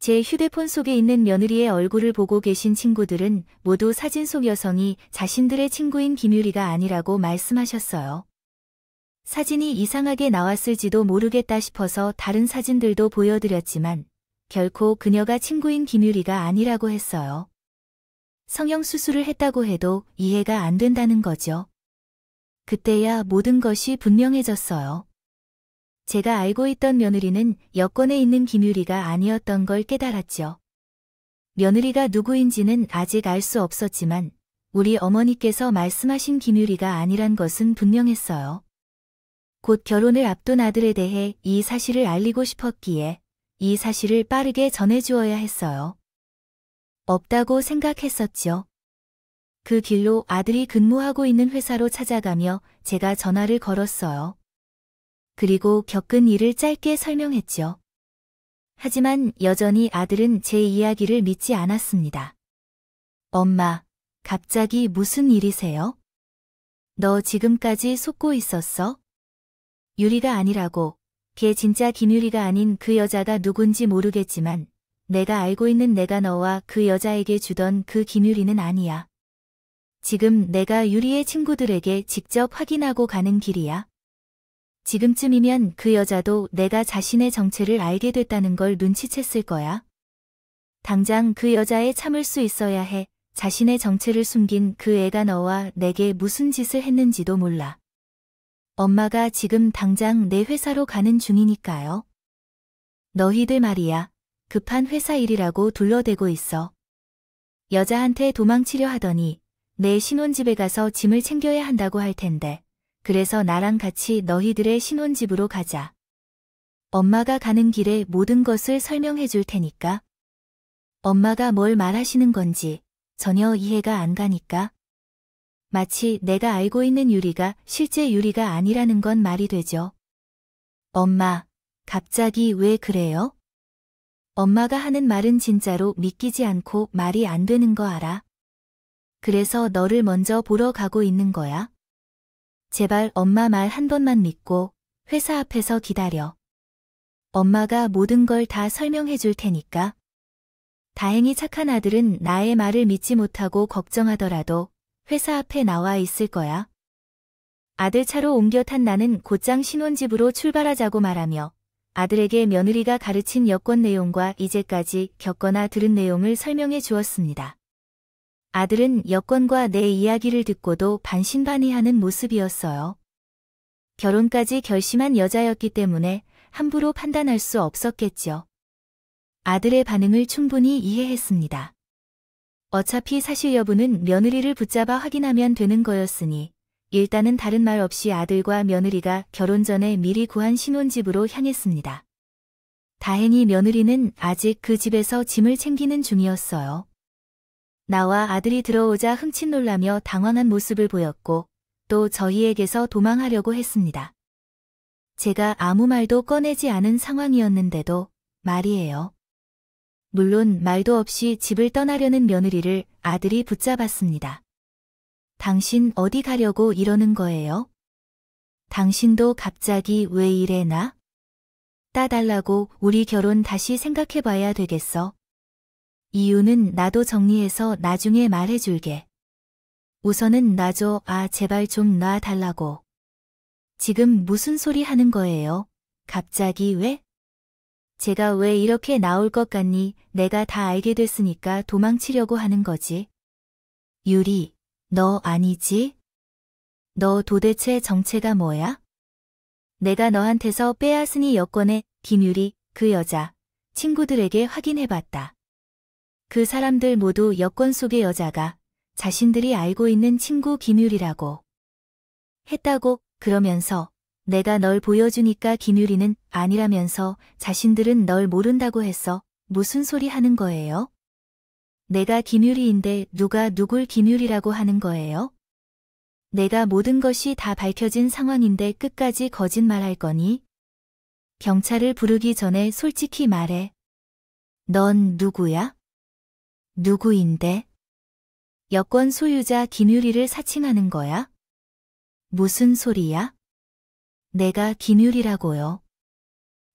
S1: 제 휴대폰 속에 있는 며느리의 얼굴을 보고 계신 친구들은 모두 사진 속 여성이 자신들의 친구인 김유리가 아니라고 말씀하셨어요. 사진이 이상하게 나왔을지도 모르겠다 싶어서 다른 사진들도 보여드렸지만 결코 그녀가 친구인 김유리가 아니라고 했어요. 성형수술을 했다고 해도 이해가 안 된다는 거죠. 그때야 모든 것이 분명해졌어요. 제가 알고 있던 며느리는 여권에 있는 김유리가 아니었던 걸 깨달았죠. 며느리가 누구인지는 아직 알 수 없었지만 우리 어머니께서 말씀하신 김유리가 아니란 것은 분명했어요. 곧 결혼을 앞둔 아들에 대해 이 사실을 알리고 싶었기에 이 사실을 빠르게 전해주어야 했어요. 없다고 생각했었죠. 그 길로 아들이 근무하고 있는 회사로 찾아가며 제가 전화를 걸었어요. 그리고 겪은 일을 짧게 설명했죠. 하지만 여전히 아들은 제 이야기를 믿지 않았습니다. 엄마, 갑자기 무슨 일이세요? 너 지금까지 속고 있었어? 유리가 아니라고. 걔 진짜 김유리가 아닌 그 여자가 누군지 모르겠지만 내가 알고 있는 내가 너와 그 여자에게 주던 그 김유리는 아니야. 지금 내가 유리의 친구들에게 직접 확인하고 가는 길이야. 지금쯤이면 그 여자도 내가 자신의 정체를 알게 됐다는 걸 눈치챘을 거야. 당장 그 여자에 참을 수 있어야 해. 자신의 정체를 숨긴 그 애가 너와 내게 무슨 짓을 했는지도 몰라. 엄마가 지금 당장 내 회사로 가는 중이니까요. 너희들 말이야. 급한 회사 일이라고 둘러대고 있어. 여자한테 도망치려 하더니 내 신혼집에 가서 짐을 챙겨야 한다고 할 텐데. 그래서 나랑 같이 너희들의 신혼집으로 가자. 엄마가 가는 길에 모든 것을 설명해 줄 테니까. 엄마가 뭘 말하시는 건지 전혀 이해가 안 가니까. 마치 내가 알고 있는 유리가 실제 유리가 아니라는 건 말이 되죠. 엄마, 갑자기 왜 그래요? 엄마가 하는 말은 진짜로 믿기지 않고 말이 안 되는 거 알아? 그래서 너를 먼저 보러 가고 있는 거야? 제발 엄마 말 한 번만 믿고 회사 앞에서 기다려. 엄마가 모든 걸 다 설명해 줄 테니까. 다행히 착한 아들은 나의 말을 믿지 못하고 걱정하더라도 회사 앞에 나와 있을 거야. 아들 차로 옮겨 탄 나는 곧장 신혼집으로 출발하자고 말하며 아들에게 며느리가 가르친 여권 내용과 이제까지 겪거나 들은 내용을 설명해 주었습니다. 아들은 여권과 내 이야기를 듣고도 반신반의하는 모습이었어요. 결혼까지 결심한 여자였기 때문에 함부로 판단할 수 없었겠죠. 아들의 반응을 충분히 이해했습니다. 어차피 사실 여부는 며느리를 붙잡아 확인하면 되는 거였으니 일단은 다른 말 없이 아들과 며느리가 결혼 전에 미리 구한 신혼집으로 향했습니다. 다행히 며느리는 아직 그 집에서 짐을 챙기는 중이었어요. 나와 아들이 들어오자 흠칫 놀라며 당황한 모습을 보였고 또 저희에게서 도망하려고 했습니다. 제가 아무 말도 꺼내지 않은 상황이었는데도 말이에요. 물론 말도 없이 집을 떠나려는 며느리를 아들이 붙잡았습니다. 당신 어디 가려고 이러는 거예요? 당신도 갑자기 왜 이래나? 따달라고 우리 결혼 다시 생각해봐야 되겠어. 이유는 나도 정리해서 나중에 말해줄게. 우선은 놔줘. 제발 좀 놔달라고. 지금 무슨 소리 하는 거예요? 갑자기 왜? 제가 왜 이렇게 나올 것 같니? 내가 다 알게 됐으니까 도망치려고 하는 거지. 유리, 너 아니지? 너 도대체 정체가 뭐야? 내가 너한테서 빼앗으니 여권에 김유리, 그 여자, 친구들에게 확인해봤다. 그 사람들 모두 여권 속의 여자가 자신들이 알고 있는 친구 김유리라고 했다고. 그러면서 내가 널 보여주니까 김유리는 아니라면서 자신들은 널 모른다고 했어. 무슨 소리 하는 거예요? 내가 김유리인데 누가 누굴 김유리라고 하는 거예요? 내가 모든 것이 다 밝혀진 상황인데 끝까지 거짓말할 거니? 경찰을 부르기 전에 솔직히 말해. 넌 누구야? 누구인데? 여권 소유자 김유리를 사칭하는 거야? 무슨 소리야? 내가 김유리라고요.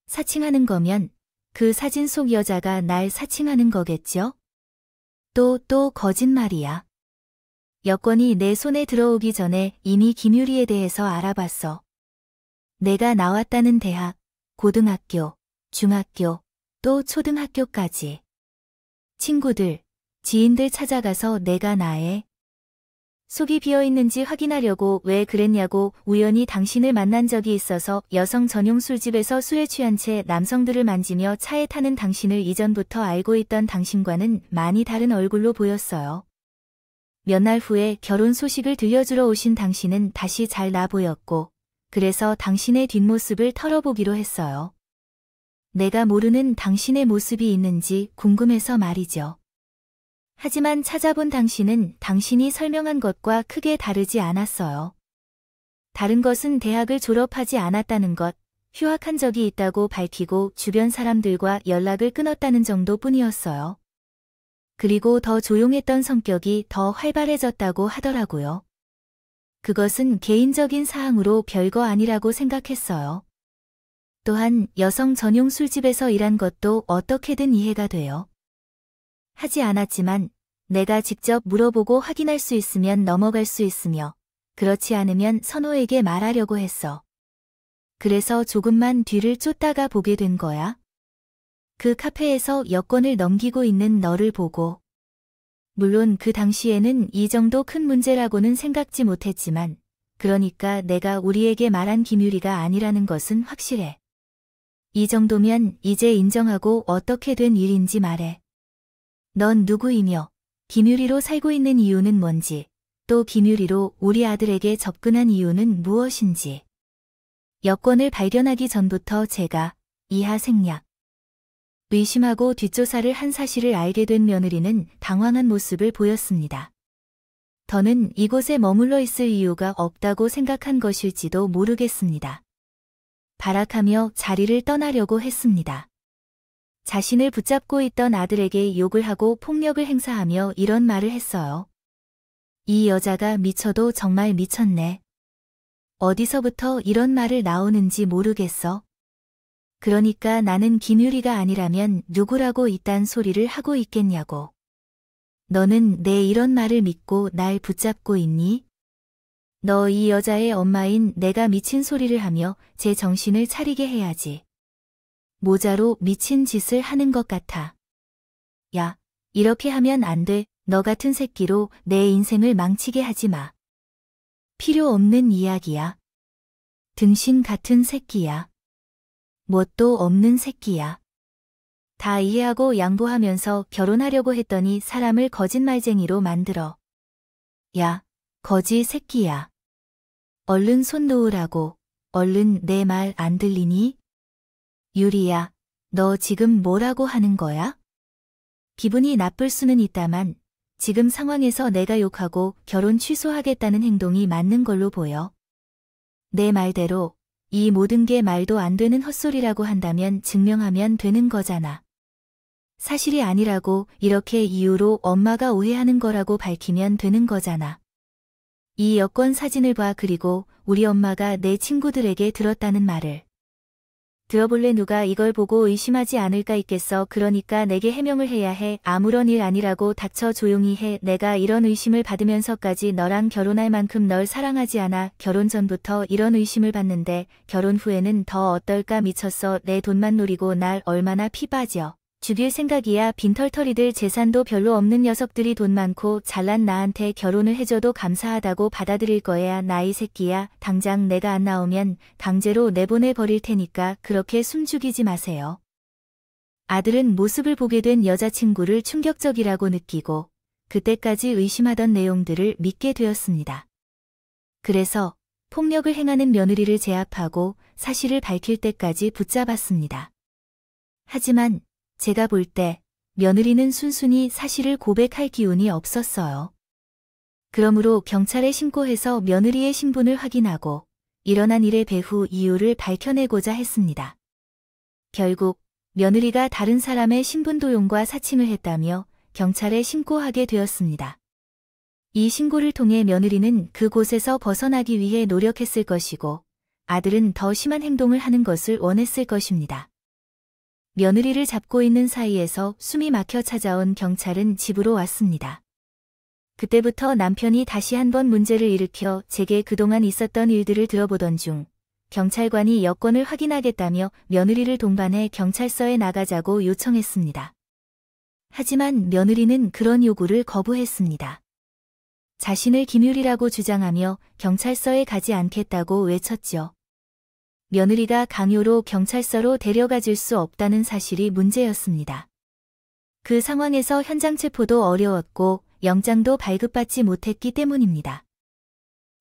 S1: 사칭하는 거면 그 사진 속 여자가 날 사칭하는 거겠죠? 또 거짓말이야. 여권이 내 손에 들어오기 전에 이미 김유리에 대해서 알아봤어. 내가 나왔다는 대학, 고등학교, 중학교, 또 초등학교까지. 친구들, 지인들 찾아가서 내가 나의 속이 비어있는지 확인하려고 왜 그랬냐고. 우연히 당신을 만난 적이 있어서 여성 전용 술집에서 술에 취한 채 남성들을 만지며 차에 타는 당신을 이전부터 알고 있던 당신과는 많이 다른 얼굴로 보였어요. 몇 날 후에 결혼 소식을 들려주러 오신 당신은 다시 잘 나 보였고 그래서 당신의 뒷모습을 털어보기로 했어요. 내가 모르는 당신의 모습이 있는지 궁금해서 말이죠. 하지만 찾아본 당신은 당신이 설명한 것과 크게 다르지 않았어요. 다른 것은 대학을 졸업하지 않았다는 것, 휴학한 적이 있다고 밝히고 주변 사람들과 연락을 끊었다는 정도뿐이었어요. 그리고 더 조용했던 성격이 더 활발해졌다고 하더라고요. 그것은 개인적인 사항으로 별거 아니라고 생각했어요. 또한 여성 전용 술집에서 일한 것도 어떻게든 이해가 돼요. 하지 않았지만 내가 직접 물어보고 확인할 수 있으면 넘어갈 수 있으며 그렇지 않으면 선호에게 말하려고 했어. 그래서 조금만 뒤를 쫓다가 보게 된 거야. 그 카페에서 여권을 넘기고 있는 너를 보고. 물론 그 당시에는 이 정도 큰 문제라고는 생각지 못했지만 그러니까 내가 우리에게 말한 김유리가 아니라는 것은 확실해. 이 정도면 이제 인정하고 어떻게 된 일인지 말해. 넌 누구이며 김유리로 살고 있는 이유는 뭔지, 또 김유리로 우리 아들에게 접근한 이유는 무엇인지. 여권을 발견하기 전부터 제가 이하생략 의심하고 뒷조사를 한 사실을 알게 된 며느리는 당황한 모습을 보였습니다. 더는 이곳에 머물러 있을 이유가 없다고 생각한 것일지도 모르겠습니다. 발악하며 자리를 떠나려고 했습니다. 자신을 붙잡고 있던 아들에게 욕을 하고 폭력을 행사하며 이런 말을 했어요. 이 여자가 미쳐도 정말 미쳤네. 어디서부터 이런 말을 나오는지 모르겠어. 그러니까 나는 김유리가 아니라면 누구라고 이딴 소리를 하고 있겠냐고. 너는 내 이런 말을 믿고 날 붙잡고 있니? 너 이 여자의 엄마인 내가 미친 소리를 하며 제 정신을 차리게 해야지. 모자로 미친 짓을 하는 것 같아. 야, 이렇게 하면 안 돼. 너 같은 새끼로 내 인생을 망치게 하지 마. 필요 없는 이야기야. 등신 같은 새끼야. 뭣도 없는 새끼야. 다 이해하고 양보하면서 결혼하려고 했더니 사람을 거짓말쟁이로 만들어. 야, 거지 새끼야. 얼른 손 놓으라고. 얼른 내 말 안 들리니? 유리야, 너 지금 뭐라고 하는 거야? 기분이 나쁠 수는 있다만 지금 상황에서 내가 욕하고 결혼 취소하겠다는 행동이 맞는 걸로 보여. 내 말대로 이 모든 게 말도 안 되는 헛소리라고 한다면 증명하면 되는 거잖아. 사실이 아니라고 이렇게 이유로 엄마가 오해하는 거라고 밝히면 되는 거잖아. 이 여권 사진을 봐. 그리고 우리 엄마가 내 친구들에게 들었다는 말을. 들어볼래? 누가 이걸 보고 의심하지 않을까 있겠어. 그러니까 내게 해명을 해야 해. 아무런 일 아니라고 닥쳐 조용히 해. 내가 이런 의심을 받으면서까지 너랑 결혼할 만큼 널 사랑하지 않아. 결혼 전부터 이런 의심을 받는데 결혼 후에는 더 어떨까. 미쳤어. 내 돈만 노리고 날 얼마나 피빠져. 죽일 생각이야. 빈털터리들 재산도 별로 없는 녀석들이 돈 많고 잘난 나한테 결혼을 해줘도 감사하다고 받아들일 거야. 나이 새끼야. 당장 내가 안 나오면 강제로 내보내버릴 테니까 그렇게 숨죽이지 마세요. 아들은 모습을 보게 된 여자친구를 충격적이라고 느끼고 그때까지 의심하던 내용들을 믿게 되었습니다. 그래서 폭력을 행하는 며느리를 제압하고 사실을 밝힐 때까지 붙잡았습니다. 하지만 제가 볼 때 며느리는 순순히 사실을 고백할 기운이 없었어요. 그러므로 경찰에 신고해서 며느리의 신분을 확인하고 일어난 일의 배후 이유를 밝혀내고자 했습니다. 결국 며느리가 다른 사람의 신분 도용과 사칭을 했다며 경찰에 신고하게 되었습니다. 이 신고를 통해 며느리는 그곳에서 벗어나기 위해 노력했을 것이고 아들은 더 심한 행동을 하는 것을 원했을 것입니다. 며느리를 잡고 있는 사이에서 숨이 막혀 찾아온 경찰은 집으로 왔습니다. 그때부터 남편이 다시 한번 문제를 일으켜 제게 그동안 있었던 일들을 들어보던 중 경찰관이 여권을 확인하겠다며 며느리를 동반해 경찰서에 나가자고 요청했습니다. 하지만 며느리는 그런 요구를 거부했습니다. 자신을 김유리라고 주장하며 경찰서에 가지 않겠다고 외쳤죠. 며느리가 강요로 경찰서로 데려가 줄 수 없다는 사실이 문제였습니다. 그 상황에서 현장 체포도 어려웠고 영장도 발급받지 못했기 때문입니다.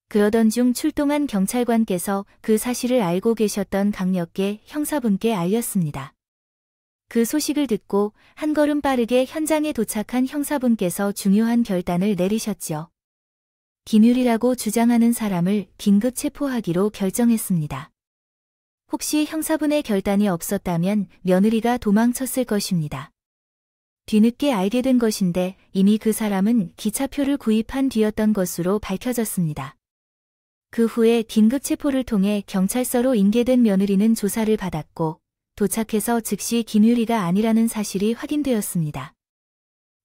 S1: 그러던 중 출동한 경찰관께서 그 사실을 알고 계셨던 강력계 형사분께 알렸습니다. 그 소식을 듣고 한 걸음 빠르게 현장에 도착한 형사분께서 중요한 결단을 내리셨죠. 김유리라고 주장하는 사람을 긴급 체포하기로 결정했습니다. 혹시 형사분의 결단이 없었다면 며느리가 도망쳤을 것입니다. 뒤늦게 알게 된 것인데 이미 그 사람은 기차표를 구입한 뒤였던 것으로 밝혀졌습니다. 그 후에 긴급 체포를 통해 경찰서로 인계된 며느리는 조사를 받았고 도착해서 즉시 김유리가 아니라는 사실이 확인되었습니다.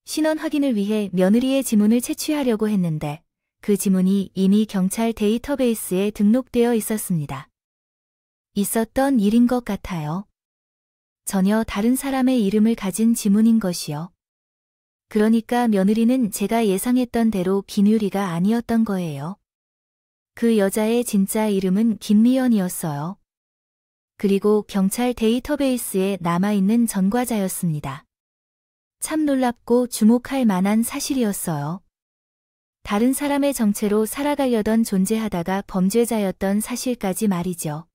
S1: 신원 확인을 위해 며느리의 지문을 채취하려고 했는데 그 지문이 이미 경찰 데이터베이스에 등록되어 있었습니다. 있었던 일인 것 같아요. 전혀 다른 사람의 이름을 가진 지문인 것이요. 그러니까 며느리는 제가 예상했던 대로 김유리가 아니었던 거예요. 그 여자의 진짜 이름은 김미연이었어요. 그리고 경찰 데이터베이스에 남아있는 전과자였습니다. 참 놀랍고 주목할 만한 사실이었어요. 다른 사람의 정체로 살아가려던 존재하다가 범죄자였던 사실까지 말이죠.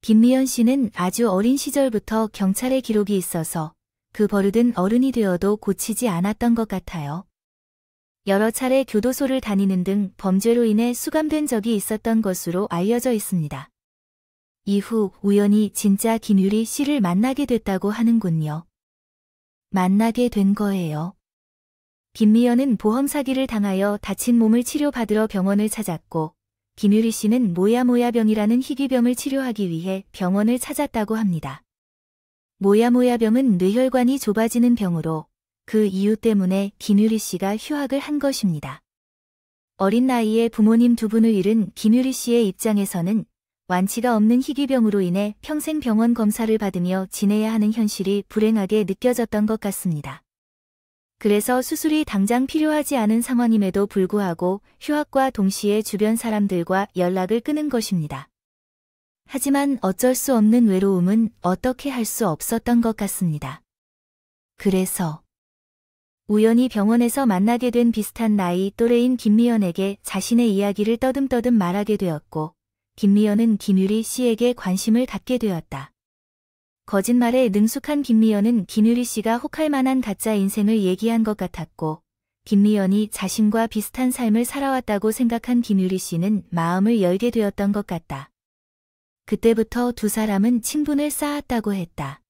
S1: 김미연 씨는 아주 어린 시절부터 경찰의 기록이 있어서 그 버릇은 어른이 되어도 고치지 않았던 것 같아요. 여러 차례 교도소를 다니는 등 범죄로 인해 수감된 적이 있었던 것으로 알려져 있습니다. 이후 우연히 진짜 김유리 씨를 만나게 됐다고 하는군요. 만나게 된 거예요. 김미연은 보험 사기를 당하여 다친 몸을 치료받으러 병원을 찾았고 김유리 씨는 모야모야병이라는 희귀병을 치료하기 위해 병원을 찾았다고 합니다. 모야모야병은 뇌혈관이 좁아지는 병으로 그 이유 때문에 김유리 씨가 휴학을 한 것입니다. 어린 나이에 부모님 두 분을 잃은 김유리 씨의 입장에서는 완치가 없는 희귀병으로 인해 평생 병원 검사를 받으며 지내야 하는 현실이 불행하게 느껴졌던 것 같습니다. 그래서 수술이 당장 필요하지 않은 상황임에도 불구하고 휴학과 동시에 주변 사람들과 연락을 끊은 것입니다. 하지만 어쩔 수 없는 외로움은 어떻게 할 수 없었던 것 같습니다. 그래서 우연히 병원에서 만나게 된 비슷한 나이 또래인 김미연에게 자신의 이야기를 떠듬떠듬 말하게 되었고 김미연은 김유리 씨에게 관심을 갖게 되었다. 거짓말에 능숙한 김미연은 김유리 씨가 혹할 만한 가짜 인생을 얘기한 것 같았고 김미연이 자신과 비슷한 삶을 살아왔다고 생각한 김유리 씨는 마음을 열게 되었던 것 같다. 그때부터 두 사람은 친분을 쌓았다고 했다.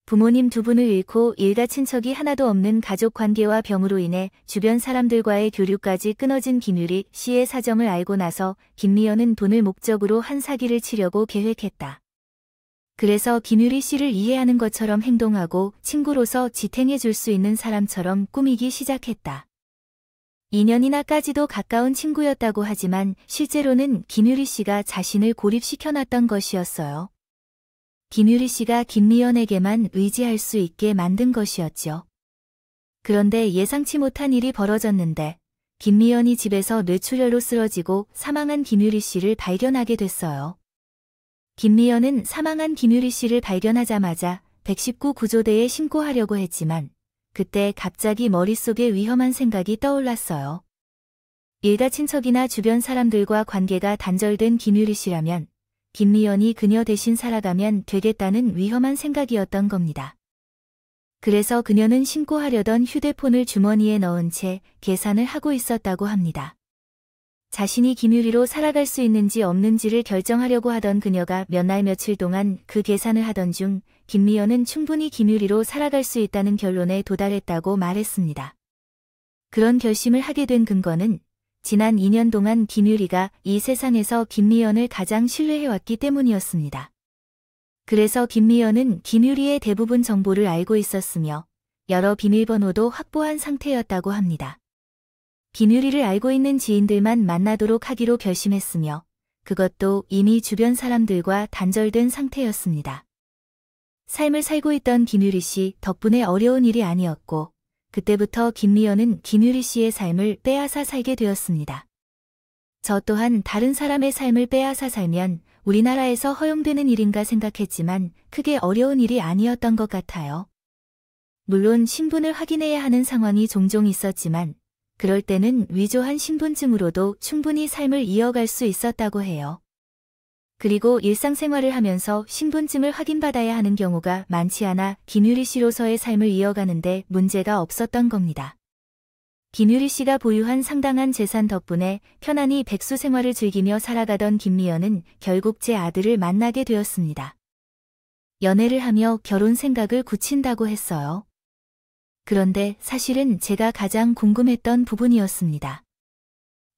S1: 부모님 두 분을 잃고 일가 친척이 하나도 없는 가족 관계와 병으로 인해 주변 사람들과의 교류까지 끊어진 김유리 씨의 사정을 알고 나서 김미연은 돈을 목적으로 한 사기를 치려고 계획했다. 그래서 김유리 씨를 이해하는 것처럼 행동하고 친구로서 지탱해 줄 수 있는 사람처럼 꾸미기 시작했다. 2년이나까지도 가까운 친구였다고 하지만 실제로는 김유리 씨가 자신을 고립시켜놨던 것이었어요. 김유리 씨가 김미연에게만 의지할 수 있게 만든 것이었죠. 그런데 예상치 못한 일이 벌어졌는데 김미연이 집에서 뇌출혈로 쓰러지고 사망한 김유리 씨를 발견하게 됐어요. 김미연은 사망한 김유리 씨를 발견하자마자 119 구조대에 신고하려고 했지만 그때 갑자기 머릿속에 위험한 생각이 떠올랐어요. 일가 친척이나 주변 사람들과 관계가 단절된 김유리 씨라면 김미연이 그녀 대신 살아가면 되겠다는 위험한 생각이었던 겁니다. 그래서 그녀는 신고하려던 휴대폰을 주머니에 넣은 채 계산을 하고 있었다고 합니다. 자신이 김유리로 살아갈 수 있는지 없는지를 결정하려고 하던 그녀가 몇 날 며칠 동안 그 계산을 하던 중 김미연은 충분히 김유리로 살아갈 수 있다는 결론에 도달했다고 말했습니다. 그런 결심을 하게 된 근거는 지난 2년 동안 김유리가 이 세상에서 김미연을 가장 신뢰해왔기 때문이었습니다. 그래서 김미연은 김유리의 대부분 정보를 알고 있었으며 여러 비밀번호도 확보한 상태였다고 합니다. 김유리를 알고 있는 지인들만 만나도록 하기로 결심했으며 그것도 이미 주변 사람들과 단절된 상태였습니다. 삶을 살고 있던 김유리 씨 덕분에 어려운 일이 아니었고 그때부터 김미연은 김유리 씨의 삶을 빼앗아 살게 되었습니다. 저 또한 다른 사람의 삶을 빼앗아 살면 우리나라에서 허용되는 일인가 생각했지만 크게 어려운 일이 아니었던 것 같아요. 물론 신분을 확인해야 하는 상황이 종종 있었지만 그럴 때는 위조한 신분증으로도 충분히 삶을 이어갈 수 있었다고 해요. 그리고 일상생활을 하면서 신분증을 확인받아야 하는 경우가 많지 않아 김유리 씨로서의 삶을 이어가는데 문제가 없었던 겁니다. 김유리 씨가 보유한 상당한 재산 덕분에 편안히 백수 생활을 즐기며 살아가던 김미연은 결국 제 아들을 만나게 되었습니다. 연애를 하며 결혼 생각을 굳힌다고 했어요. 그런데 사실은 제가 가장 궁금했던 부분이었습니다.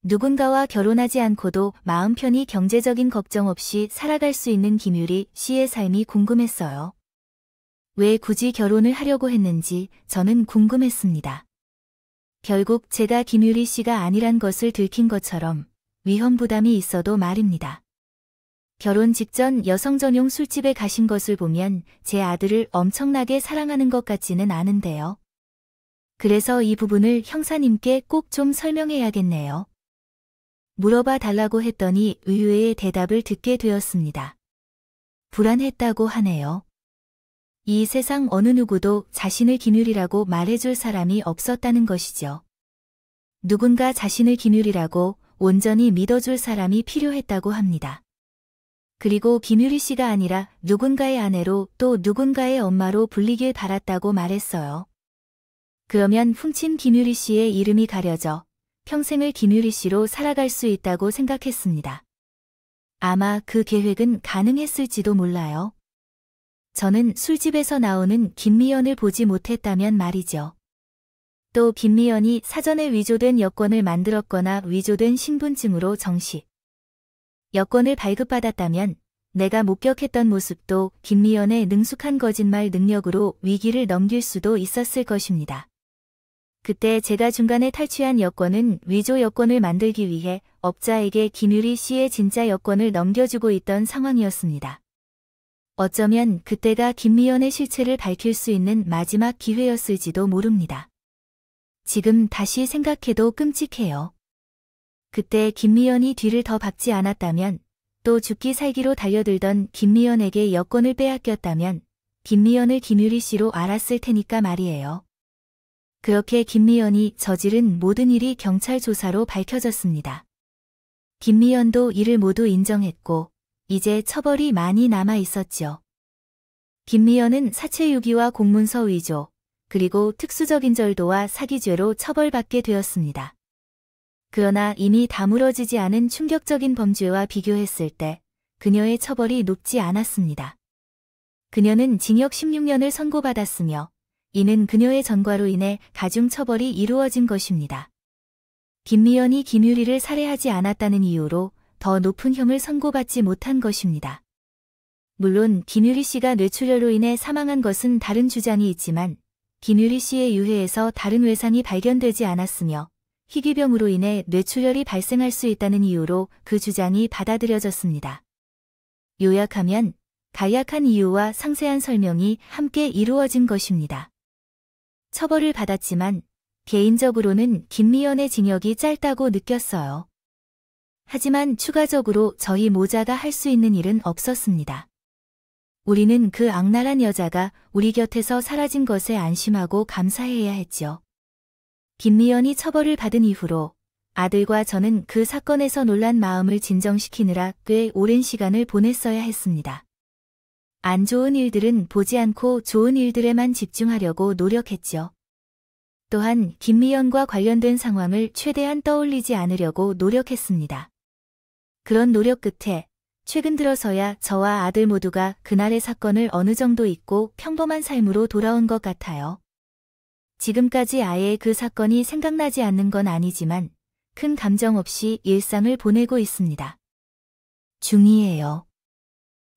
S1: 누군가와 결혼하지 않고도 마음 편히 경제적인 걱정 없이 살아갈 수 있는 김유리 씨의 삶이 궁금했어요. 왜 굳이 결혼을 하려고 했는지 저는 궁금했습니다. 결국 제가 김유리 씨가 아니란 것을 들킨 것처럼 위험 부담이 있어도 말입니다. 결혼 직전 여성 전용 술집에 가신 것을 보면 제 아들을 엄청나게 사랑하는 것 같지는 않은데요. 그래서 이 부분을 형사님께 꼭 좀 설명해야겠네요. 물어봐 달라고 했더니 의외의 대답을 듣게 되었습니다. 불안했다고 하네요. 이 세상 어느 누구도 자신을 김유리라고 말해줄 사람이 없었다는 것이죠. 누군가 자신을 김유리라고 온전히 믿어줄 사람이 필요했다고 합니다. 그리고 김유리 씨가 아니라 누군가의 아내로 또 누군가의 엄마로 불리길 바랐다고 말했어요. 그러면 훔친 김유리 씨의 이름이 가려져 평생을 김유리 씨로 살아갈 수 있다고 생각했습니다. 아마 그 계획은 가능했을지도 몰라요. 저는 술집에서 나오는 김미연을 보지 못했다면 말이죠. 또 김미연이 사전에 위조된 여권을 만들었거나 위조된 신분증으로 정식 여권을 발급받았다면 내가 목격했던 모습도 김미연의 능숙한 거짓말 능력으로 위기를 넘길 수도 있었을 것입니다. 그때 제가 중간에 탈취한 여권은 위조 여권을 만들기 위해 업자에게 김유리 씨의 진짜 여권을 넘겨주고 있던 상황이었습니다. 어쩌면 그때가 김미연의 실체를 밝힐 수 있는 마지막 기회였을지도 모릅니다. 지금 다시 생각해도 끔찍해요. 그때 김미연이 뒤를 더 밟지 않았다면, 또 죽기 살기로 달려들던 김미연에게 여권을 빼앗겼다면 김미연을 김유리 씨로 알았을 테니까 말이에요. 그렇게 김미연이 저지른 모든 일이 경찰 조사로 밝혀졌습니다. 김미연도 이를 모두 인정했고 이제 처벌이 많이 남아 있었죠. 김미연은 사체 유기와 공문서 위조, 그리고 특수적인 절도와 사기죄로 처벌받게 되었습니다. 그러나 이미 다물어지지 않은 충격적인 범죄와 비교했을 때 그녀의 처벌이 높지 않았습니다. 그녀는 징역 16년을 선고받았으며 이는 그녀의 전과로 인해 가중처벌이 이루어진 것입니다. 김미연이 김유리를 살해하지 않았다는 이유로 더 높은 형을 선고받지 못한 것입니다. 물론 김유리 씨가 뇌출혈로 인해 사망한 것은 다른 주장이 있지만 김유리 씨의 유해에서 다른 외상이 발견되지 않았으며 희귀병으로 인해 뇌출혈이 발생할 수 있다는 이유로 그 주장이 받아들여졌습니다. 요약하면 간략한 이유와 상세한 설명이 함께 이루어진 것입니다. 처벌을 받았지만 개인적으로는 김미연의 징역이 짧다고 느꼈어요. 하지만 추가적으로 저희 모자가 할 수 있는 일은 없었습니다. 우리는 그 악랄한 여자가 우리 곁에서 사라진 것에 안심하고 감사해야 했죠. 김미연이 처벌을 받은 이후로 아들과 저는 그 사건에서 놀란 마음을 진정시키느라 꽤 오랜 시간을 보냈어야 했습니다. 안 좋은 일들은 보지 않고 좋은 일들에만 집중하려고 노력했죠. 또한 김미연과 관련된 상황을 최대한 떠올리지 않으려고 노력했습니다. 그런 노력 끝에 최근 들어서야 저와 아들 모두가 그날의 사건을 어느 정도 잊고 평범한 삶으로 돌아온 것 같아요. 지금까지 아예 그 사건이 생각나지 않는 건 아니지만 큰 감정 없이 일상을 보내고 있습니다. 중이에요.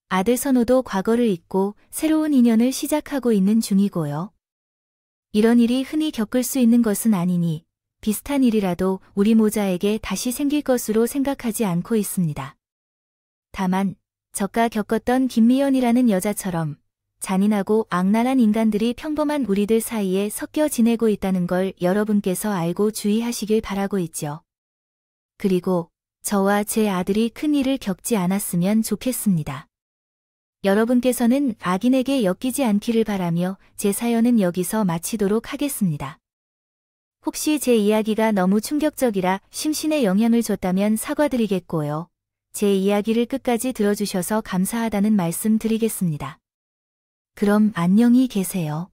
S1: 아들 선호도 과거를 잊고 새로운 인연을 시작하고 있는 중이고요. 이런 일이 흔히 겪을 수 있는 것은 아니니 비슷한 일이라도 우리 모자에게 다시 생길 것으로 생각하지 않고 있습니다. 다만 저가 겪었던 김미연이라는 여자처럼 잔인하고 악랄한 인간들이 평범한 우리들 사이에 섞여 지내고 있다는 걸 여러분께서 알고 주의하시길 바라고 있죠. 그리고 저와 제 아들이 큰 일을 겪지 않았으면 좋겠습니다. 여러분께서는 악인에게 엮이지 않기를 바라며 제 사연은 여기서 마치도록 하겠습니다. 혹시 제 이야기가 너무 충격적이라 심신에 영향을 줬다면 사과드리겠고요. 제 이야기를 끝까지 들어주셔서 감사하다는 말씀 드리겠습니다. 그럼 안녕히 계세요.